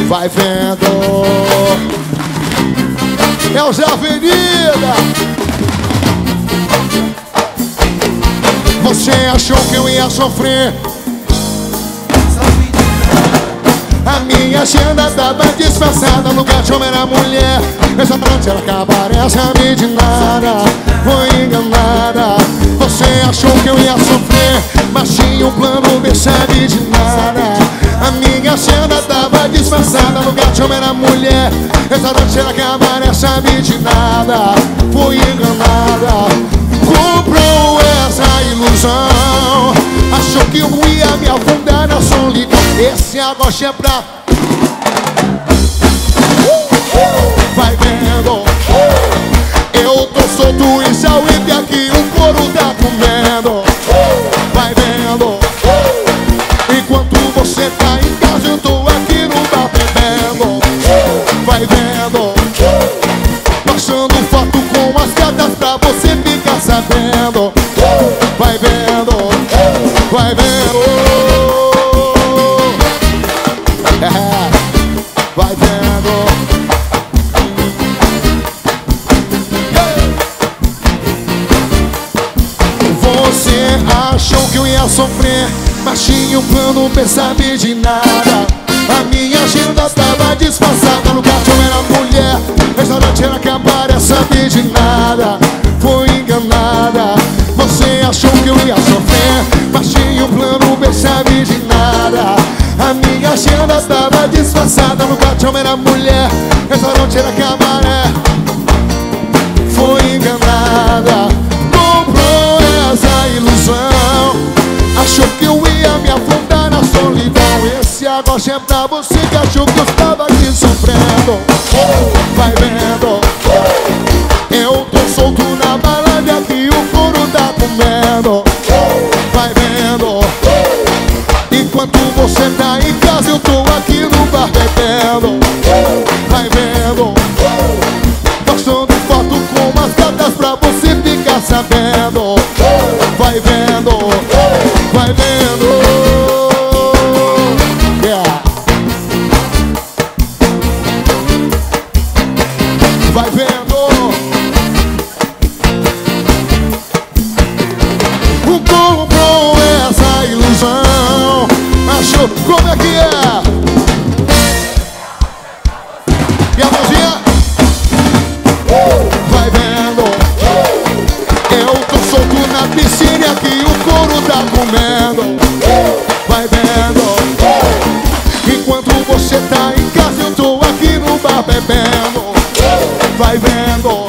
vai vendo. É o Zé Avenida. Você achou que eu ia sofrer? A minha agenda tava disfarçada, lugar de homem era mulher. Essa noite ela acabaria, sabe de nada, foi enganada. Você achou que eu ia sofrer, mas tinha um plano B, sabe de nada. A minha agenda tava disfarçada, lugar de homem era mulher. Essa noite ela acabaria, sabe de nada, foi enganada. Comprou essa ilusão, achou que eu ia me afundar na solidão. Esse agosto é pra... vai vendo. Eu tô solto e Sauípe aqui, o couro tá comendo. Vai vendo. Enquanto você tá em casa, eu tô aqui no bar bebendo. Vai vendo. Passando foto com as gatas pra você ficar sabendo. Vai vendo. Vai vendo. Vai vendo. Você achou que eu ia sofrer, mas tinha um plano B, sabe de nada. A minha agenda tava disfarçada, no gato eu era mulher. Restaurante era cabaré, sabe de nada, foi enganada. Você achou que eu ia sofrer, mas tinha um plano B, sabe de nada. A minha agenda tava disfarçada, no gato eu era mulher. Restaurante era cabaré, foi enganada. Comprou essa ilusão, achou que eu ia me afundar na solidão. Esse agosto é pra você que achou que eu estava aqui sofrendo. Vai vendo. Eu tô solto na balada e aqui o couro tá comendo. Vai vendo. Enquanto você tá em casa, eu tô aqui no bar bebendo. Vai vendo. Postando foto com as gatas pra você ficar sabendo. Vai vendo. Vai vendo. Yeah. Vai vendo. Comprou essa ilusão, achou como é que é? E a mãozinha? Vai vendo. Eu tô solto na piscina e aqui o couro tá comendo. Vai vendo. Enquanto você tá em casa, eu tô aqui no bar bebendo. Vai vendo.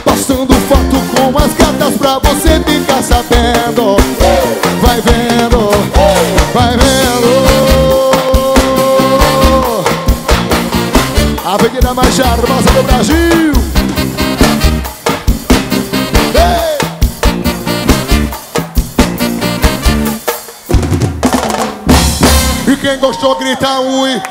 Postando foto com as gatas pra você ficar sabendo. Vai vendo. Vai vendo. A avenida mais charmosa do Brasil. Ei! E quem gostou grita ui.